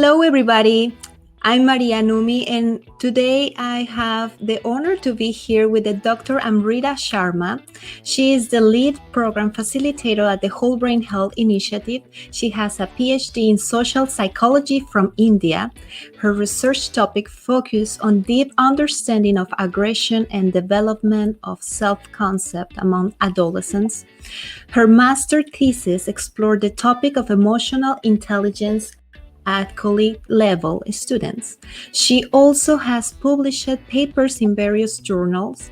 Hello, everybody. I'm Marianumi, and today I have the honor to be here with the Dr. Amrita Sharma. She is the lead program facilitator at the Whole Brain Health Initiative. She has a PhD in social psychology from India. Her research topic focuses on deep understanding of aggression and development of self-concept among adolescents. Her master thesis explored the topic of emotional intelligence at colleague level students. She also has published papers in various journals.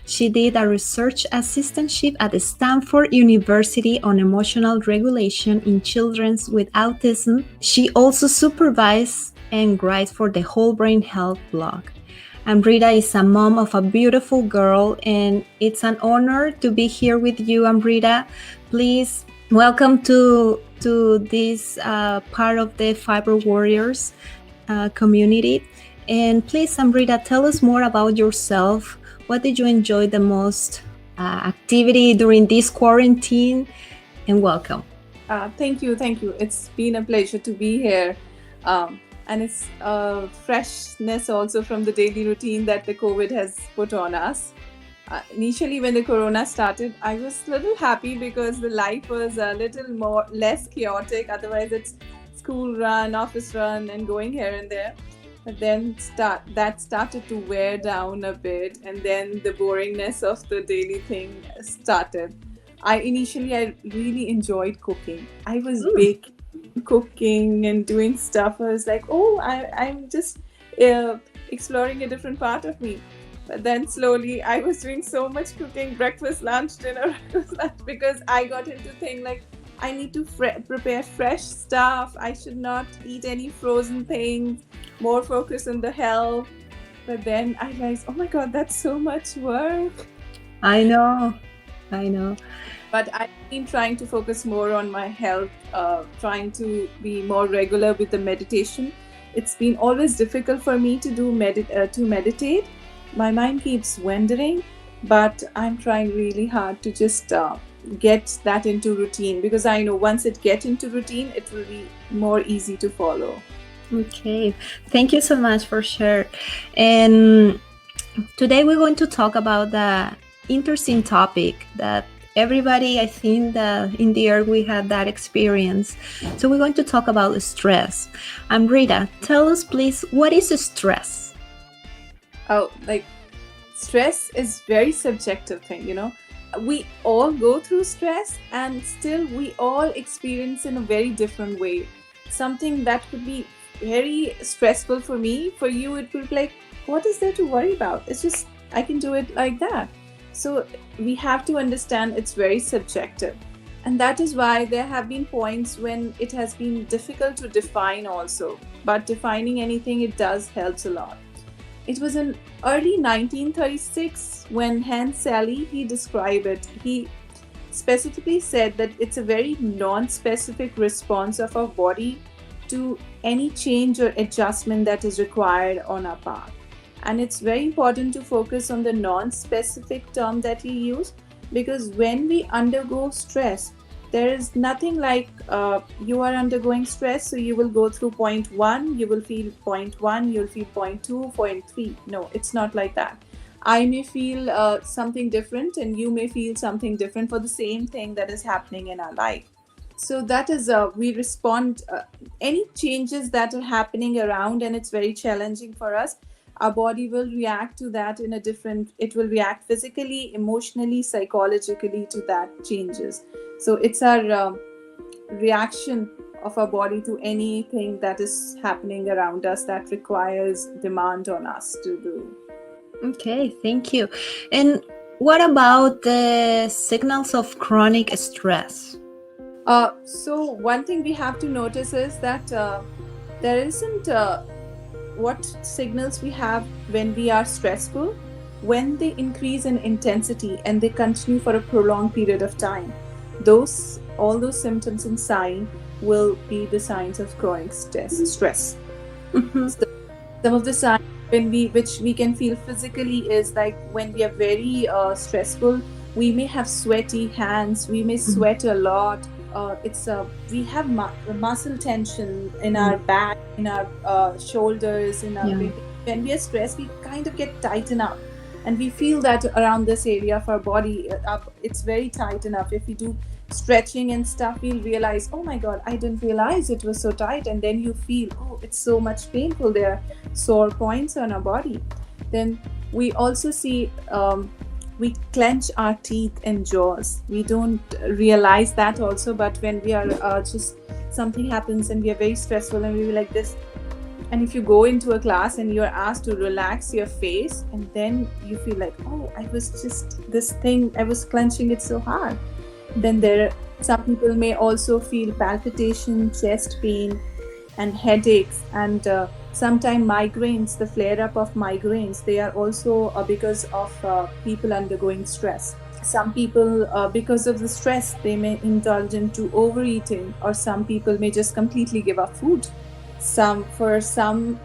She did a research assistantship at Stanford University on emotional regulation in children with autism. She also supervises and writes for the Whole Brain Health blog. Amrita is a mom of a beautiful girl, and it's an honor to be here with you, Amrita. Please welcome to this part of the Fibro Warriors community. And please, Amrita, tell us more about yourself. What did you enjoy the most activity during this quarantine? And welcome. Thank you. It's been a pleasure to be here. And it's freshness also from the daily routine that the COVID has put on us. Initially, when the corona started, I was a little happy because the life was a little less chaotic. Otherwise, it's school run, office run, and going here and there. But then that started to wear down a bit, and then the boringness of the daily thing started. I really enjoyed cooking. I was baking, cooking, and doing stuff. I was like, I'm just exploring a different part of me. But then slowly I was doing so much cooking, breakfast, lunch, dinner, because I got into thing like I need to prepare fresh stuff. I should not eat any frozen things, more focus on the health. But then I realized, oh my God, that's so much work. I know. But I've been trying to focus more on my health, trying to be more regular with the meditation. It's been always difficult for me to meditate. My mind keeps wandering, but I'm trying really hard to just get that into routine, because I know once it gets into routine, it will be more easy to follow. Okay, thank you so much for sharing. And today we're going to talk about the interesting topic that everybody, I think that in the earth we have that experience. So we're going to talk about stress. Amrita, tell us please, what is stress? Stress is very subjective thing, we all go through stress, and still we all experience in a very different way. Something that could be very stressful for me, for you it will be like, what is there to worry about? It's just, I can do it like that. So we have to understand it's very subjective, and that is why there have been points when it has been difficult to define also, but defining anything, it does helps a lot. It was in early 1936 when Hans Sally, he described it. He specifically said that it's a very non-specific response of our body to any change or adjustment that is required on our part. And it's very important to focus on the non-specific term that he used, because when we undergo stress, there is nothing like you are undergoing stress, so you will go through point 1, you will feel point 1, you'll feel point 2, point 3. No, it's not like that. I may feel something different, and you may feel something different for the same thing that is happening in our life. So that is, we respond, any changes that are happening around, and it's very challenging for us. Our body will react to that it will react physically, emotionally, psychologically to that changes. So it's our reaction of our body to anything that is happening around us that requires demand on us to do. Okay, thank you. And what about the signals of chronic stress? So one thing we have to notice is that there isn't what signals we have when we are stressful. When they increase in intensity and they continue for a prolonged period of time, all those symptoms and signs will be the signs of chronic stress. Mm-hmm. So some of the signs which we can feel physically is like when we are very stressful, we may have sweaty hands, we may sweat a lot, we have muscle tension in our back, in our shoulders, in our Yeah. when we are stressed, we kind of get tighten up, and we feel that around this area of our body, it's very tight enough. If we do stretching and stuff, we'll realize, oh my god, I didn't realize it was so tight, and then you feel, oh, it's so much painful. There are sore points on our body. Then we also see we clench our teeth and jaws. We don't realize that also, but when we are just something happens and we are very stressful and we be like this, and if you go into a class and you're asked to relax your face, and then you feel like, oh, I was just this thing, I was clenching it so hard. Then some people may also feel palpitation, chest pain, and headaches, and sometimes migraines. The flare up of migraines, they are also because of people undergoing stress. Some people, because of the stress, they may indulge into overeating, or some people may just completely give up food. For some,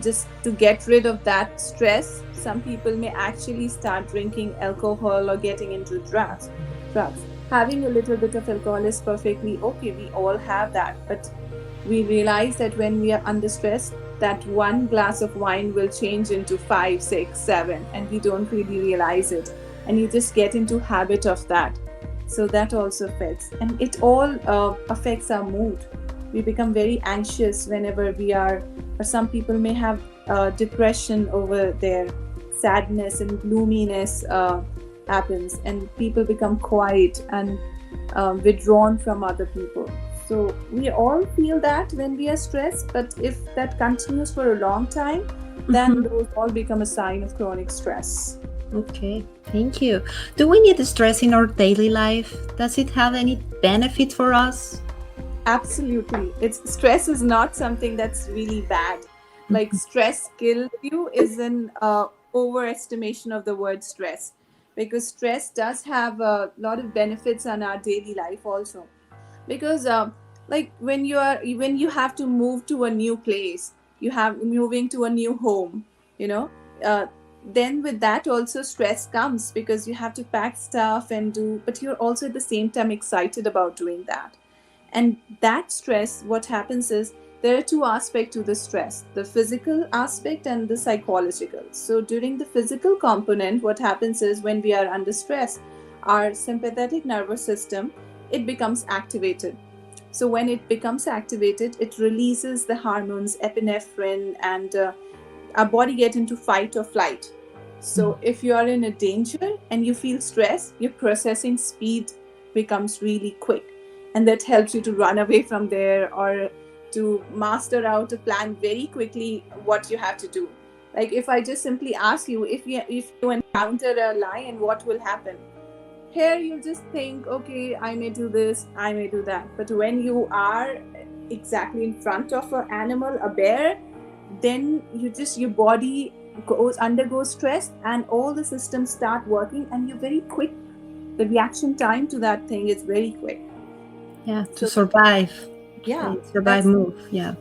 just to get rid of that stress, some people may actually start drinking alcohol or getting into drugs. Having a little bit of alcohol is perfectly okay. We all have that, but we realize that when we are under stress, that one glass of wine will change into 5, 6, 7, and we don't really realize it, and you just get into habit of that. So that also affects, and it all affects our mood. We become very anxious whenever we are, or some people may have depression over their sadness and gloominess happens, and people become quiet and withdrawn from other people. So we all feel that when we are stressed, but if that continues for a long time, then those all become a sign of chronic stress. Okay, thank you. Do we need stress in our daily life? Does it have any benefit for us? Absolutely. Stress is not something that's really bad. Like stress kills you is an overestimation of the word stress, because stress does have a lot of benefits on our daily life also. Because like when you have to move to a new place, you have moving to a new home, you know, then with that also stress comes, because you have to pack stuff and do, but you're also at the same time excited about doing that. And that stress, what happens is, there are two aspects to the stress: the physical aspect and the psychological. So during the physical component, what happens is, when we are under stress, our sympathetic nervous system, it becomes activated. So when it becomes activated, it releases the hormones epinephrine, and our body get into fight or flight. So if you are in a danger and you feel stress, your processing speed becomes really quick, and that helps you to run away from there, or to master out a plan very quickly what you have to do. Like if I just simply ask you, if you encounter a lion, what will happen? Here you just think, okay, I may do this, I may do that. But when you are exactly in front of an animal, a bear, then your body undergoes stress, and all the systems start working, and you're very quick. The reaction time to that thing is very quick. Yeah, to survive. Yeah, Survive, move. Yeah.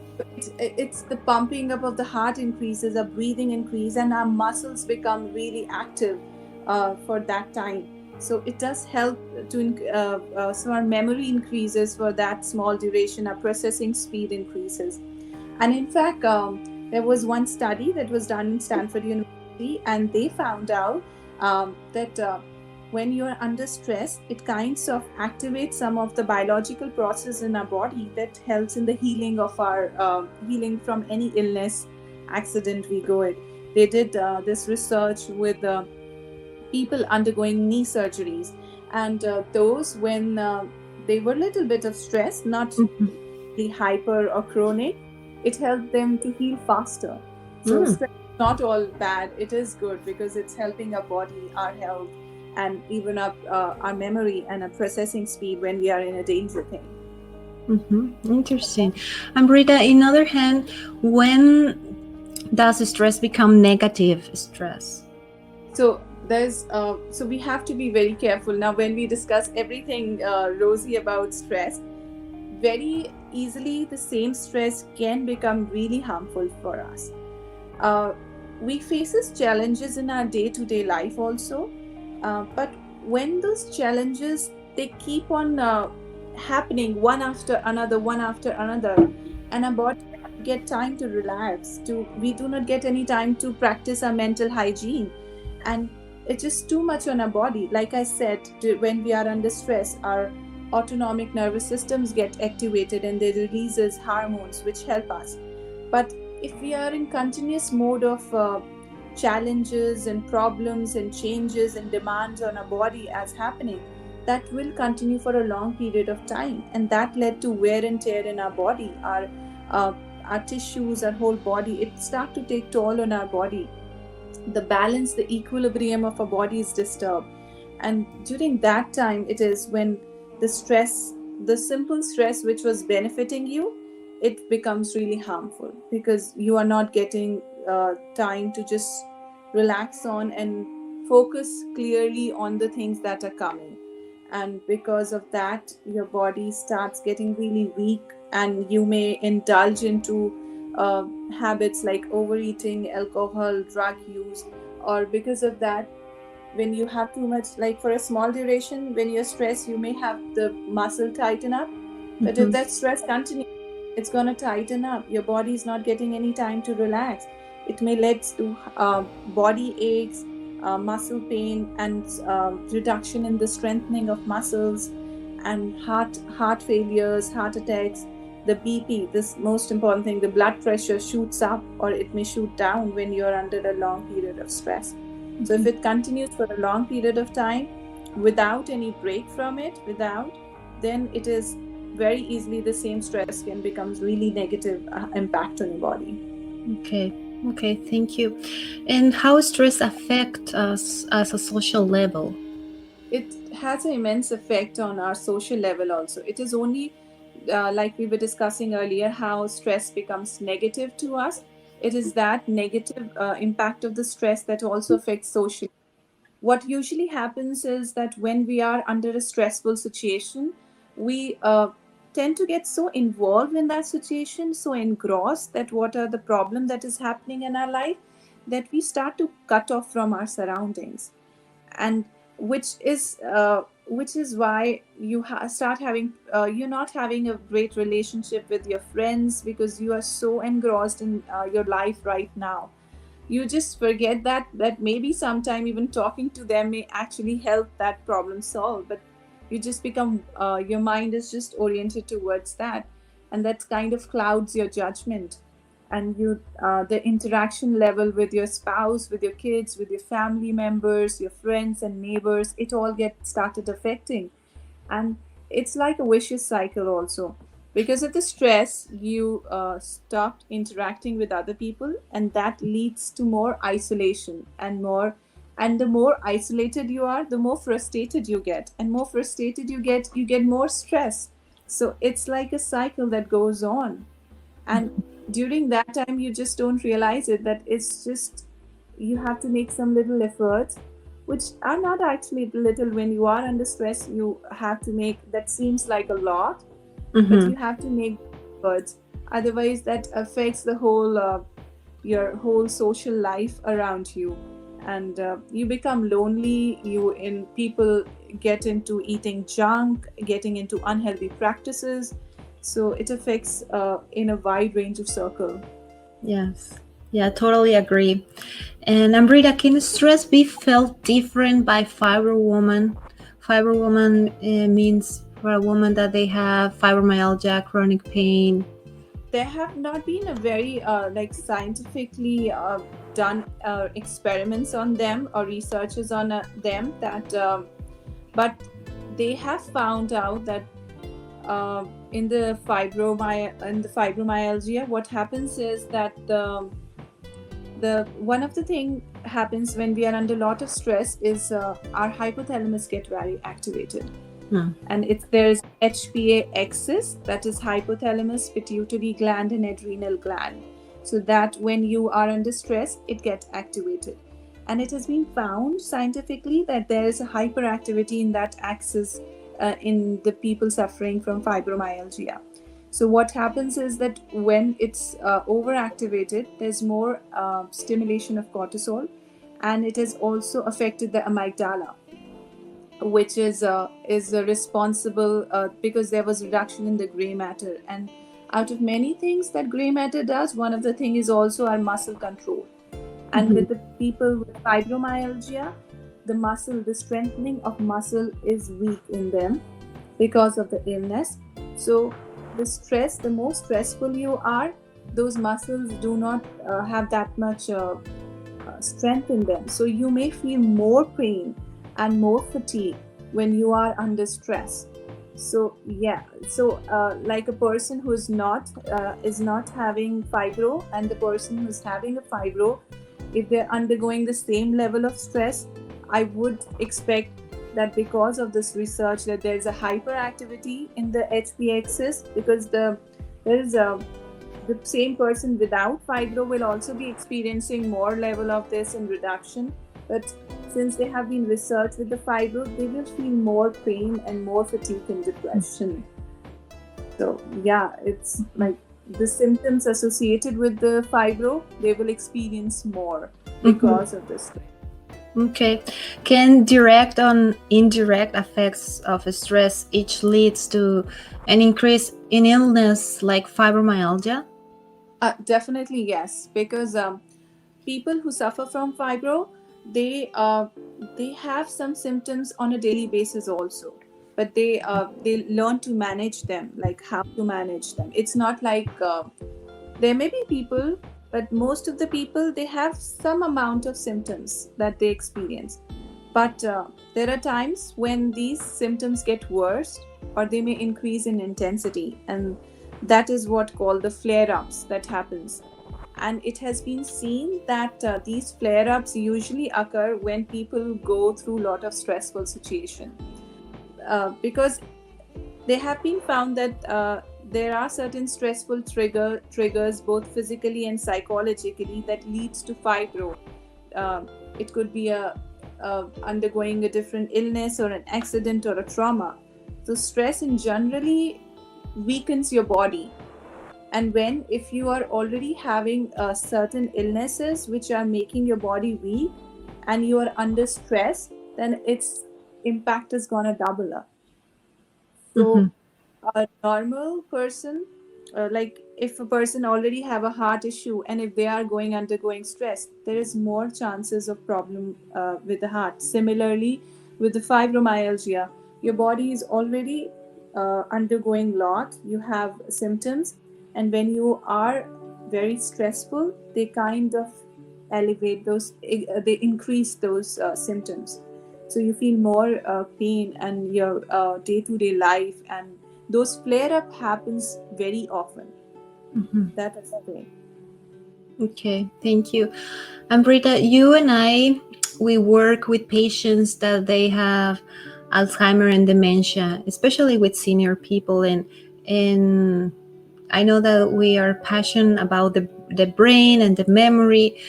it's the pumping up of the heart increases, our breathing increase, and our muscles become really active for that time. So it does help to so our memory increases for that small duration, our processing speed increases. And in fact, there was one study that was done in Stanford University, and they found out that when you are under stress, it kinds of activates some of the biological process in our body that helps in the healing of our healing from any illness, accident we go in. They did this research with people undergoing knee surgeries, and those when they were a little bit of stress, not the hyper or chronic, it helped them to heal faster. So stress is not all bad, it is good, because it's helping our body, our health, and even up our memory and our processing speed when we are in a danger thing. Interesting. Amrita, in other hand, when does stress become negative stress? So so we have to be very careful now when we discuss everything rosy about stress. Very easily the same stress can become really harmful for us. We faces challenges in our day-to-day life also, but when those challenges, they keep on happening one after another, and our body get time to relax. We do not get any time to practice our mental hygiene, and it's just too much on our body. Like I said, when we are under stress, our autonomic nervous systems get activated and they releases hormones which help us. But if we are in continuous mode of challenges and problems and changes and demands on our body as happening, that will continue for a long period of time, and that led to wear and tear in our body, uh, our tissues, our whole body. It start to take toll on our body. The balance, the equilibrium of our body is disturbed, and during that time it is when the stress, the simple stress which was benefiting you, it becomes really harmful, because you are not getting time to just relax on and focus clearly on the things that are coming. And because of that, your body starts getting really weak, and you may indulge into uh, habits like overeating, alcohol, drug use. Or because of that, when you have too much, like for a small duration, when you're stressed, you may have the muscle tighten up. But if Mhm. that stress continues, it's going to tighten up. Your body is not getting any time to relax. It may lead to body aches, muscle pain, and reduction in the strengthening of muscles, and heart failures, heart attacks. The BP, this most important thing, the blood pressure shoots up or it may shoot down when you're under a long period of stress. So if it continues for a long period of time without any break from it, then it is very easily the same stress can become really negative impact on your body. Okay. Okay, thank you. And how stress affect us as a social level? It has an immense effect on our social level also. It is only like we were discussing earlier, how stress becomes negative to us. It is that negative impact of the stress that also affects social. What usually happens is that when we are under a stressful situation, we tend to get so involved in that situation, so engrossed that what are the problem that is happening in our life, that we start to cut off from our surroundings. And which is why you start having you're not having a great relationship with your friends, because you are so engrossed in your life right now. You just forget that maybe sometime even talking to them may actually help that problem solve, but you just become your mind is just oriented towards that, and that kind of clouds your judgment. And you the interaction level with your spouse, with your kids, with your family members, your friends and neighbors, it all gets started affecting. And it's like a vicious cycle also. Because of the stress, you stopped interacting with other people, and that leads to more isolation and the more isolated you are, the more frustrated you get, and more frustrated you get more stress. So it's like a cycle that goes on. And during that time you just don't realize it, that it's just you have to make some little efforts, which are not actually little. When you are under stress, you have to make, that seems like a lot, but Mm-hmm. you have to make efforts. Otherwise that affects the whole your whole social life around you. And you become lonely, you in people get into eating junk, getting into unhealthy practices. So it affects in a wide range of circle. Yes. Yeah, totally agree. And Amrita, can stress be felt different by fibro woman? Fibro woman means for a woman that they have fibromyalgia, chronic pain. There have not been a very like scientifically done experiments on them or researches on them, that but they have found out that in the fibromyalgia, what happens is that the one of the thing happens when we are under a lot of stress is our hypothalamus get very activated. Hmm. And it's there's HPA axis, that is hypothalamus, pituitary gland, and adrenal gland. So that when you are under stress, it gets activated. And it has been found scientifically that there is a hyperactivity in that axis in the people suffering from fibromyalgia. So what happens is that when it's overactivated, there's more stimulation of cortisol, and it has also affected the amygdala. which is responsible because there was reduction in the gray matter. And out of many things that gray matter does, one of the thing is also our muscle control. And with the people with fibromyalgia, the strengthening of muscle is weak in them because of the illness. So the more stressful you are, those muscles do not have that much strength in them. So you may feel more pain and more fatigue when you are under stress. So yeah, so like a person who is not having fibro and the person who's having a fibro, if they're undergoing the same level of stress, I would expect that because of this research that there is a hyperactivity in the HP axis, because there is the same person without fibro will also be experiencing more level of this in reduction. But since they have been researched with the fibro, they will feel more pain and more fatigue and depression. So yeah, it's like the symptoms associated with the fibro, they will experience more because of this. Okay. Can direct or indirect effects of stress each leads to an increase in illness like fibromyalgia? Definitely yes, because people who suffer from fibro, they have some symptoms on a daily basis also, but they learn to manage them, like how to manage them. It's not like there may be people, but most of the people, they have some amount of symptoms that they experience. But there are times when these symptoms get worse or they may increase in intensity, and that is what called the flare-ups that happens. And it has been seen that these flare-ups usually occur when people go through a lot of stressful situation, because they have been found that there are certain stressful triggers both physically and psychologically that leads to fibro. It could be undergoing a different illness or an accident or a trauma. So stress in generally weakens your body. And if you are already having certain illnesses which are making your body weak and you are under stress, then its impact is gonna double up. So a normal person, like if a person already have a heart issue and if they are undergoing stress, there is more chances of problem with the heart. Similarly, with the fibromyalgia, your body is already undergoing lot. You have symptoms, and when you are very stressful, they kind of elevate those. They increase those symptoms. So you feel more pain and your day-to-day life, and those flare-up happens very often. That is the thing. Okay, thank you. Amrita, you and I, we work with patients that they have Alzheimer and dementia, especially with senior people, and I know that we are passionate about the brain and the memory,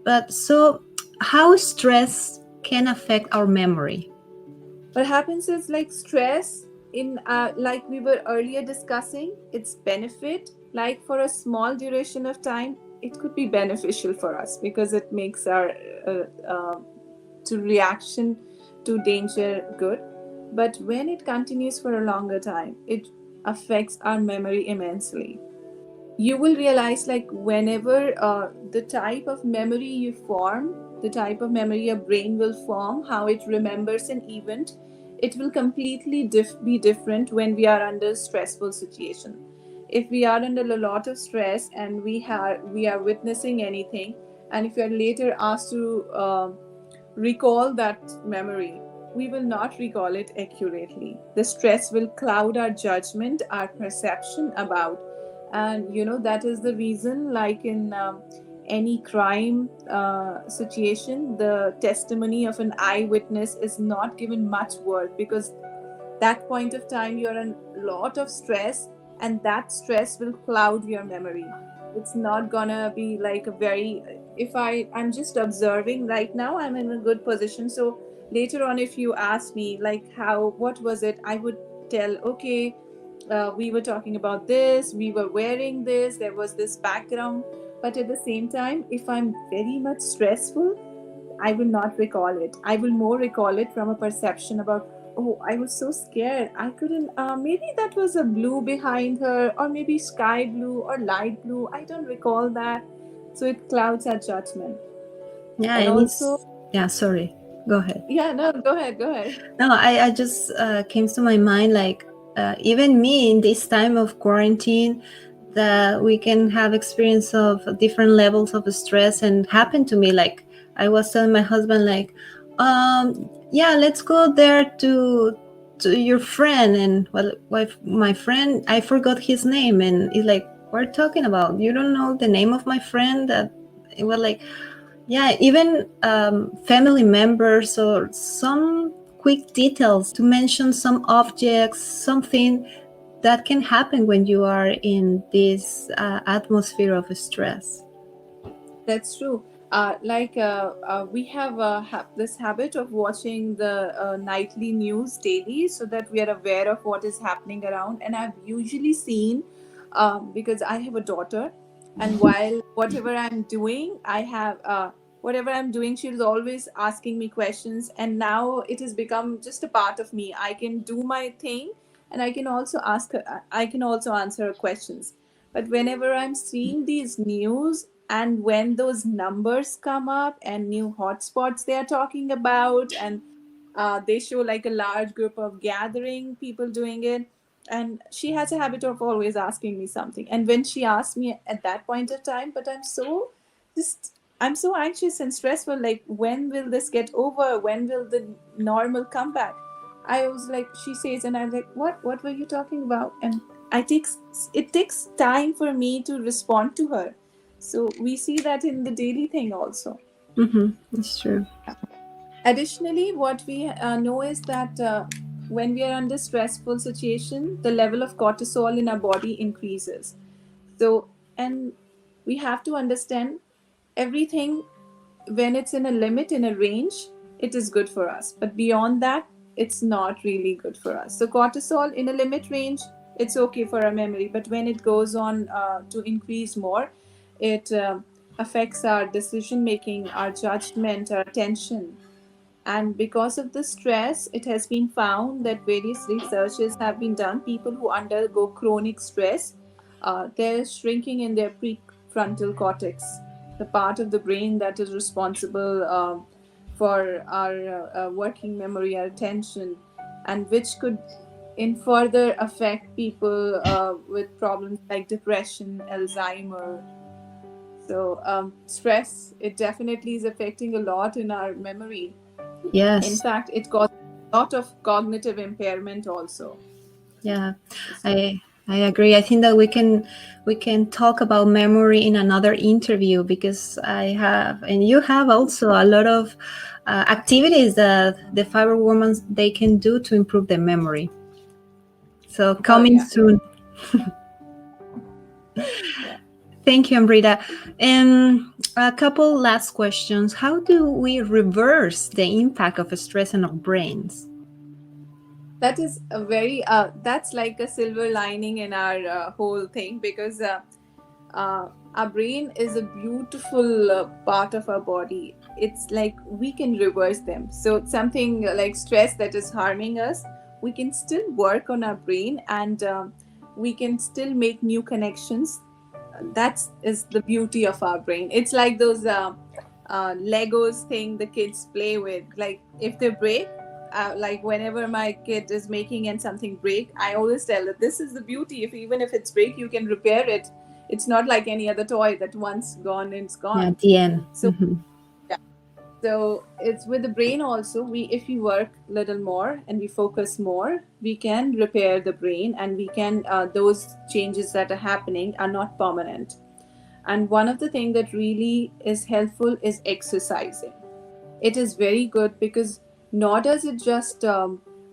but so how stress can affect our memory? What happens is, like, stress in like we were earlier discussing, its benefit, like for a small duration of time, it could be beneficial for us because it makes our to reaction to danger good. But when it continues for a longer time, it affects our memory immensely. You will realize, like, whenever the type of memory you form, the type of memory your brain will form, how it remembers an event, it will completely be different when we are under stressful situation. If we are under a lot of stress and we are witnessing anything, and if you are later asked to recall that memory, we will not recall it accurately. The stress will cloud our judgment, our perception about. And that is the reason, like in any crime situation, the testimony of an eyewitness is not given much worth, because that point of time you're in a lot of stress, and that stress will cloud your memory. It's not gonna be like a very, if I'm just observing right now, I'm in a good position, so later on if you ask me, like, what was it, I would tell, okay, we were talking about this, we were wearing this, there was this background. But at the same time, if I'm very much stressful, I will not recall it. I will more recall it from a perception about, oh, I was so scared. I couldn't, maybe that was a blue behind her, or maybe sky blue or light blue. I don't recall that. So it clouds our judgment. Yeah, And and also, yeah, sorry. Go ahead. yeah, no, go ahead, go ahead. No, I just came to my mind like even me in this time of quarantine, that we can have experience of different levels of stress, and happen to me like I was telling my husband like, yeah, let's go there to your friend, and well, my friend, I forgot his name, and he's like, we're talking about, you don't know the name of my friend? That it was like, yeah, even family members, or some quick details to mention some objects, something that can happen when you are in this atmosphere of stress. That's true. We have this habit of watching the nightly news daily so that we are aware of what is happening around. And I've usually seen, because I have a daughter, and while whatever I'm doing, she's always asking me questions. And now it has become just a part of me. I can do my thing, and I can also ask her, I can also answer her questions. But whenever I'm seeing these news, and when those numbers come up and new hotspots they are talking about, and they show like a large group of gathering people doing it, and she has a habit of always asking me something. And when she asked me at that point of time, but I'm so anxious and stressful, like when will this get over, when will the normal come back? I was like, she says, and I'm like, what were you talking about? And it takes time for me to respond to her. So we see that in the daily thing also. Mm-hmm. That's true. Additionally, what we know is that when we are under stressful situation, the level of cortisol in our body increases. So, and we have to understand everything, when it's in a limit, in a range, it is good for us. But beyond that, it's not really good for us. So cortisol in a limit range, it's okay for our memory. But when it goes on to increase more, it affects our decision making, our judgment, our attention. And because of the stress, it has been found that various researches have been done. People who undergo chronic stress, they're shrinking in their prefrontal cortex, the part of the brain that is responsible for our working memory, our attention, and which could in further affect people with problems like depression, Alzheimer. So stress, it definitely is affecting a lot in our memory. In Yes. fact, it causes a lot of cognitive impairment also. Yeah, So, I agree. I think that we can talk about memory in another interview, because I have, and you have also, a lot of activities that the fiber women they can do to improve their memory. So oh coming yeah, soon. yeah. Thank you, Amrita. And a couple last questions. How do we reverse the impact of stress on our brains? That is a very that's like a silver lining in our whole thing, because our brain is a beautiful part of our body. It's like we can reverse them. So something like stress that is harming us, we can still work on our brain, and we can still make new connections. That is the beauty of our brain. It's like those Legos thing the kids play with. Like if they break, like whenever my kid is making and something break, I always tell it, this is the beauty. If even if it's break, you can repair it. It's not like any other toy that once gone, it's Yeah, gone. at the end. So yeah. So it's with the brain also. We, if we work a little more and we focus more, we can repair the brain, and we can those changes that are happening are not permanent. And one of the things that really is helpful is exercising. It is very good, because nor does it just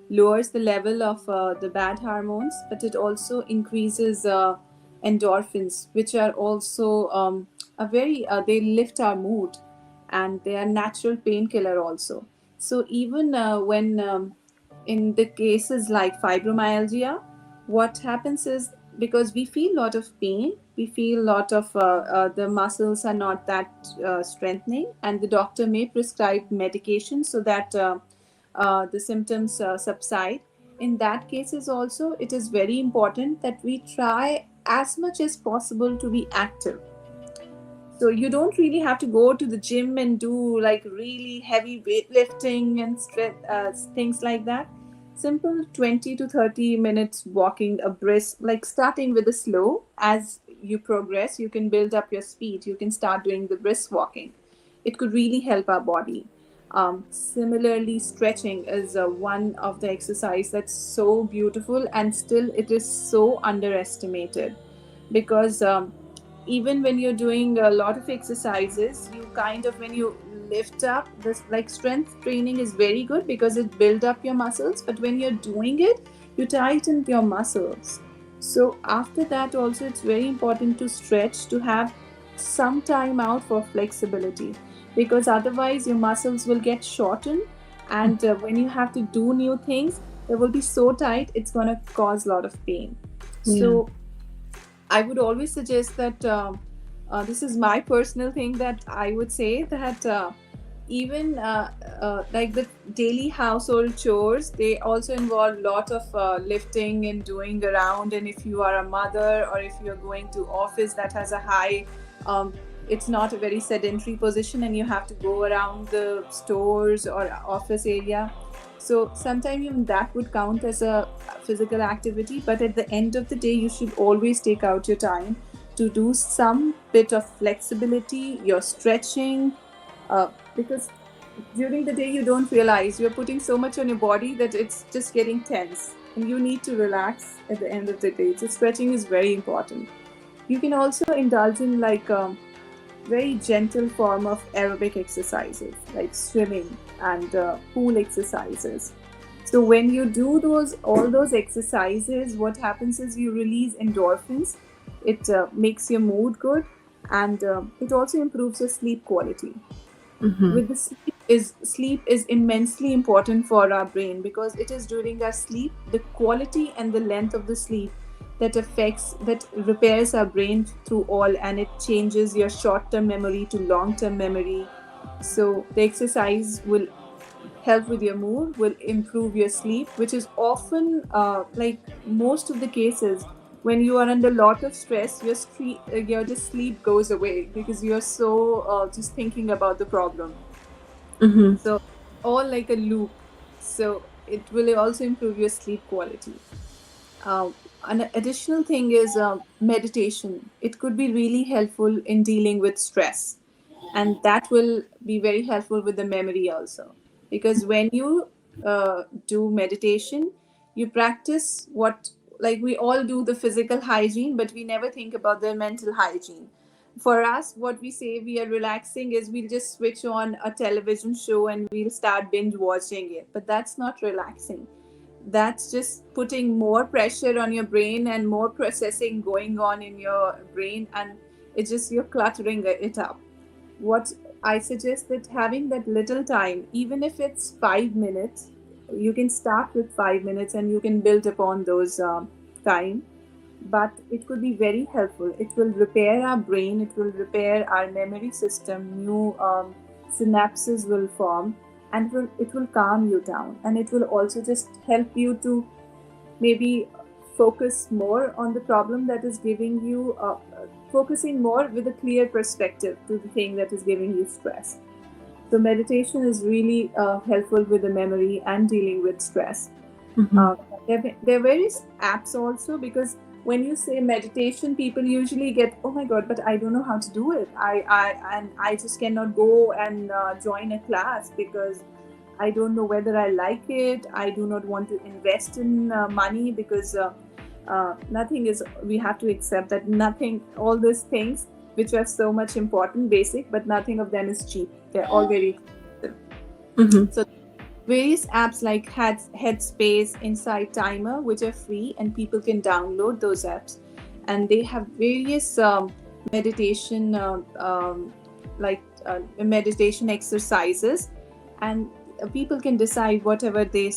lowers the level of the bad hormones, but it also increases endorphins, which are also a very they lift our mood, and they are natural painkiller also. So even when in the cases like fibromyalgia, what happens is because we feel a lot of pain, we feel a lot of the muscles are not that strengthening, and the doctor may prescribe medication so that the symptoms subside. In that cases also, it is very important that we try as much as possible to be active. So you don't really have to go to the gym and do like really heavy weightlifting and things like that. Simple 20 to 30 minutes walking, a brisk, like starting with a slow. As you progress, you can build up your speed. You can start doing the brisk walking. It could really help our body. Similarly, stretching is one of the exercise that's so beautiful, and still it is so underestimated, because even when you're doing a lot of exercises, you kind of, when you lift up this, like strength training is very good because it build up your muscles, but when you're doing it, you tighten your muscles. So after that also, it's very important to stretch, to have some time out for flexibility, because otherwise your muscles will get shortened, and when you have to do new things, they will be so tight, it's going to cause a lot of pain. So I would always suggest that this is my personal thing, that I would say that even like the daily household chores, they also involve a lot of lifting and doing around. And if you are a mother, or if you're going to office that has a high, it's not a very sedentary position, and you have to go around the stores or office area. So sometimes even that would count as a physical activity. But at the end of the day, you should always take out your time to do some bit of flexibility, your stretching, because during the day you don't realize you're putting so much on your body that it's just getting tense, and you need to relax at the end of the day. So stretching is very important. You can also indulge in like very gentle form of aerobic exercises like swimming and pool exercises. So when you do all those exercises, what happens is you release endorphins. It makes your mood good, and it also improves your sleep quality. With the sleep is immensely important for our brain, because it is during our sleep, the quality and the length of the sleep, that repairs our brain through all, and it changes your short-term memory to long-term memory. So the exercise will help with your mood, will improve your sleep, which is often like most of the cases, when you are under a lot of stress, your just sleep goes away because you're so just thinking about the problem. So all like a loop. So it will also improve your sleep quality. An additional thing is meditation. It could be really helpful in dealing with stress, and that will be very helpful with the memory also. Because when you do meditation, you practice what, like we all do the physical hygiene, but we never think about the mental hygiene. For us, what we say we are relaxing is we'll just switch on a television show and we'll start binge watching it, but that's not relaxing. That's just putting more pressure on your brain and more processing going on in your brain, and it's just you're cluttering it up. What I suggest, that having that little time, even if it's 5 minutes, you can start with 5 minutes and you can build upon those time. But it could be very helpful. It will repair our brain, it will repair our memory system, new synapses will form, and it will calm you down, and it will also just help you to maybe focus more on the problem that is giving you focusing more with a clear perspective to the thing that is giving you stress. So meditation is really helpful with the memory and dealing with stress. There are various apps also, because when you say meditation, people usually get, oh my god, but I don't know how to do it. I just cannot go and join a class because I don't know whether I like it. I do not want to invest in money, because nothing is, we have to accept that nothing, all these things which are so much important, basic, but nothing of them is cheap. They're all very expensive. So various apps like Headspace, Insight Timer, which are free and people can download those apps, and they have various meditation meditation exercises, and people can decide whatever they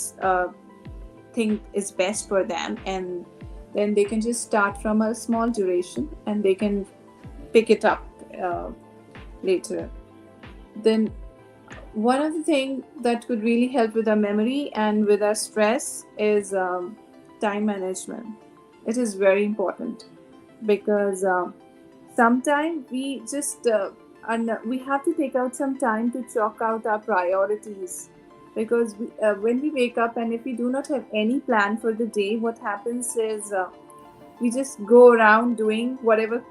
think is best for them, and then they can just start from a small duration and they can pick it up later. Then one of the things that could really help with our memory and with our stress is time management. It is very important because sometimes we just we have to take out some time to chalk out our priorities, because when we wake up and if we do not have any plan for the day, what happens is we just go around doing whatever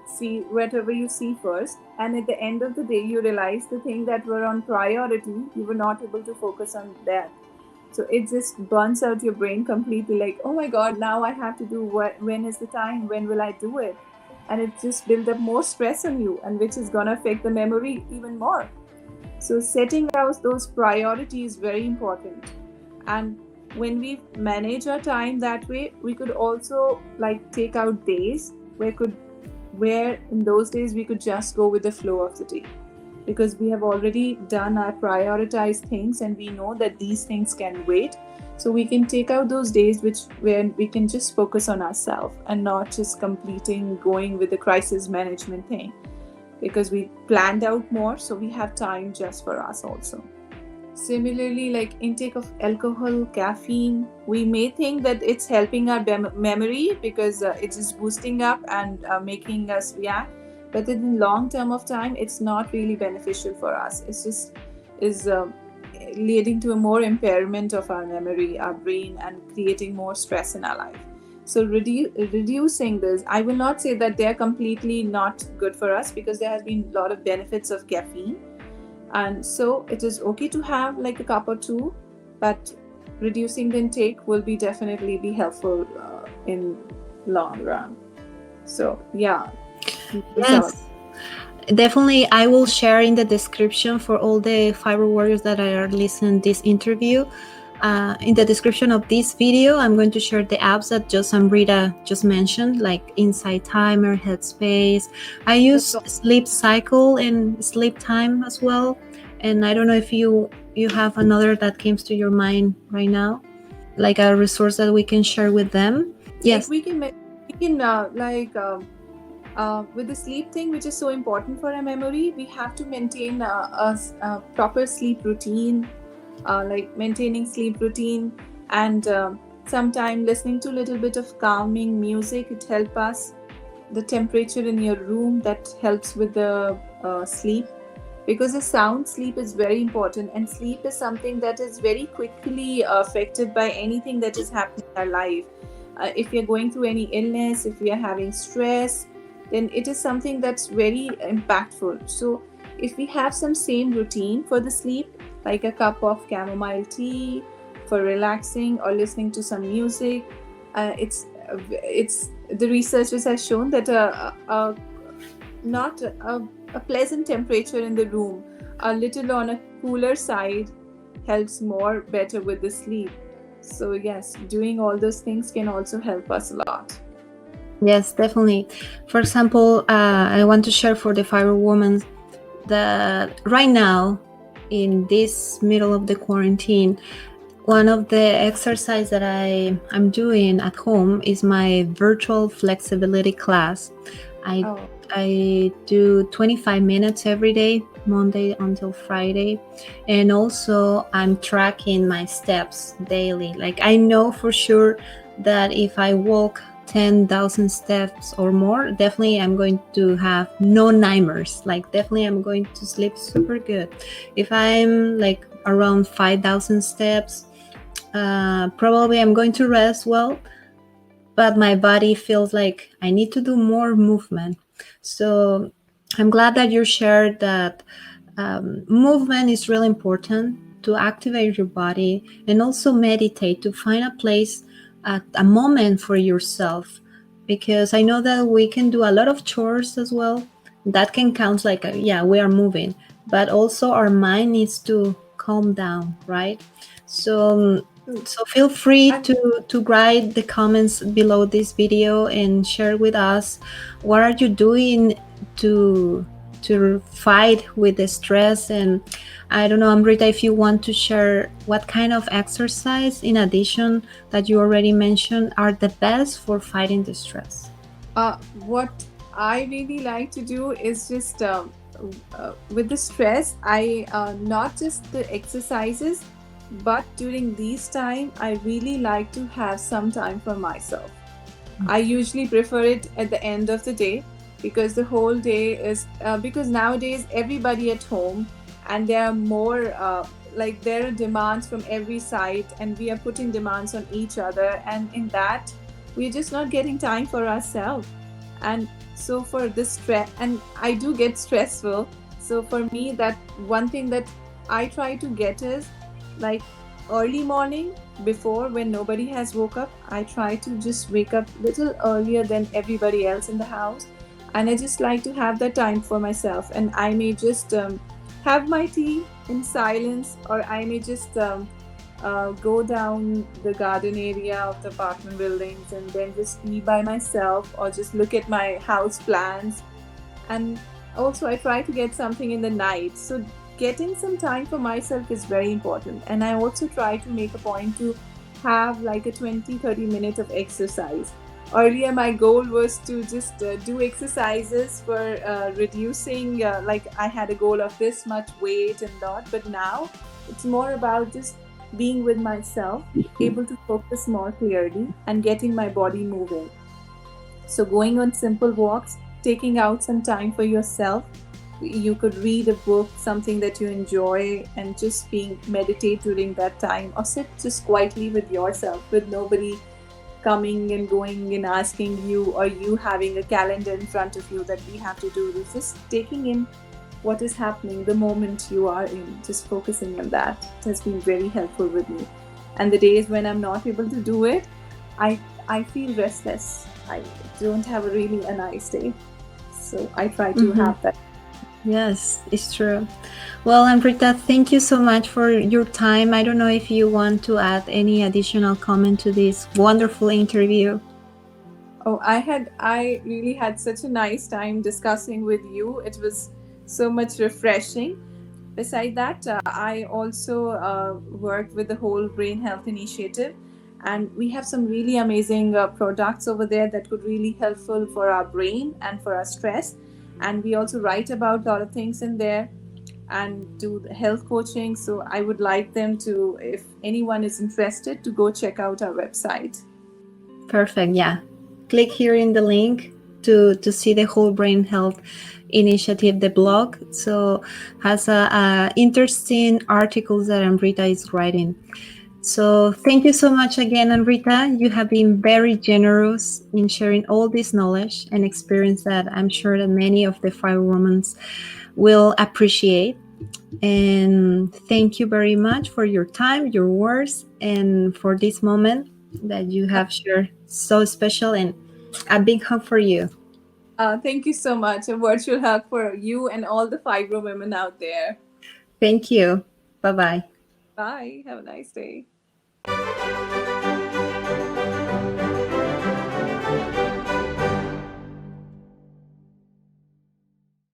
you see first, and at the end of the day you realize the thing that were on priority, you were not able to focus on that. So it just burns out your brain completely, like, oh my god, now I have to do when is the time, when will I do it? And it just builds up more stress on you, and which is going to affect the memory even more. So setting out those priorities is very important. And when we manage our time that way, we could also like take out days where in those days we could just go with the flow of the day, because we have already done our prioritized things and we know that these things can wait. So we can take out those days where we can just focus on ourselves and not just going with the crisis management thing, because we planned out more, so we have time just for us also. Similarly, like intake of alcohol, caffeine, we may think that it's helping our memory because it's just boosting up and making us react, but in the long term of time, it's not really beneficial for us. It's just is leading to a more impairment of our memory, our brain, and creating more stress in our life. So reducing this, I will not say that they're completely not good for us, because there has been a lot of benefits of caffeine. And so it is okay to have like a cup or two, but reducing the intake will definitely be helpful in long run. So yeah. Yes, definitely. I will share in the description for all the Fibro Warriors that are listening this interview. In the description of this video, I'm going to share the apps that Amrita just mentioned, like Insight Timer, Headspace. I use Sleep Cycle and Sleep Time as well. And I don't know if you have another that comes to your mind right now, like a resource that we can share with them. Yes, like we can with the sleep thing, which is so important for our memory, we have to maintain a proper sleep routine, like maintaining sleep routine, and sometime listening to a little bit of calming music. It helps us. The temperature in your room, that helps with the sleep, because a sound sleep is very important, and sleep is something that is very quickly affected by anything that is happening in our life. If we are going through any illness, if we are having stress, then it is something that's very impactful. So if we have some same routine for the sleep, like a cup of chamomile tea for relaxing or listening to some music, it's the researchers have shown that not a pleasant temperature in the room, a little on a cooler side, helps more better with the sleep. So yes, doing all those things can also help us a lot. Yes, definitely. For example, I want to share for the Fibro women that right now, in this middle of the quarantine, one of the exercises that I'm doing at home is my virtual flexibility class. I do 25 minutes every day, Monday until Friday. And also I'm tracking my steps daily. Like I know for sure that if I walk 10,000 steps or more, definitely I'm going to have no nightmares. Like definitely I'm going to sleep super good. If I'm like around 5,000 steps, probably I'm going to rest well, but my body feels like I need to do more movement. So I'm glad that you shared that movement is really important to activate your body, and also meditate, to find a place, a moment for yourself, because I know that we can do a lot of chores as well. That can count like, we are moving, but also our mind needs to calm down, right? So feel free to write the comments below this video and share with us what are you doing to to fight with the stress. And I don't know, Amrita, if you want to share what kind of exercise, in addition that you already mentioned, are the best for fighting the stress. What I really like to do is just with the stress, I not just the exercises, but during these time, I really like to have some time for myself. I usually prefer it at the end of the day, because the whole day is because nowadays everybody at home, and there are more like there are demands from every side, and we are putting demands on each other, and in that we're just not getting time for ourselves. And so for this stress, and I do get stressful, so for me, that one thing that I try to get is like early morning, before, when nobody has woke up, I try to just wake up little earlier than everybody else in the house, and I just like to have that time for myself. And I may just have my tea in silence, or I may just go down the garden area of the apartment buildings and then just be by myself, or just look at my house plants. And also, I try to get something in the night. So getting some time for myself is very important. And I also try to make a point to have like a 20-30 minutes of exercise. Earlier, my goal was to just do exercises for reducing, like I had a goal of this much weight and that. But now it's more about just being with myself, able to focus more clearly, and getting my body moving. So, going on simple walks, taking out some time for yourself. You could read a book, something that you enjoy, and just being meditate during that time, or sit just quietly with yourself, with nobody coming and going and asking you, or you having a calendar in front of you that we have to do this. Just taking in what is happening the moment you are in, just focusing on that. It has been very helpful with me. And the days when I'm not able to do it, I feel restless. I don't have a really a nice day. So I try to have that. Yes, it's true. Well, Amrita, thank you so much for your time. I don't know if you want to add any additional comment to this wonderful interview. Oh, I really had such a nice time discussing with you. It was so much refreshing. Beside that, I also work with the Whole Brain Health Initiative, and we have some really amazing products over there that could really helpful for our brain and for our stress. And we also write about a lot of things in there and do the health coaching. So I would like them to, if anyone is interested, to go check out our website. Perfect. Yeah. Click here in the link to see the Whole Brain Health Initiative, the blog. So has a interesting articles that Amrita is writing. So thank you so much again, Amrita. You have been very generous in sharing all this knowledge and experience that I'm sure that many of the Fibro Romans will appreciate. And thank you very much for your time, your words, and for this moment that you have shared. So special, and a big hug for you. Thank you so much. A virtual hug for you and all the fibro women out there. Thank you. Bye-bye. Bye. Have a nice day.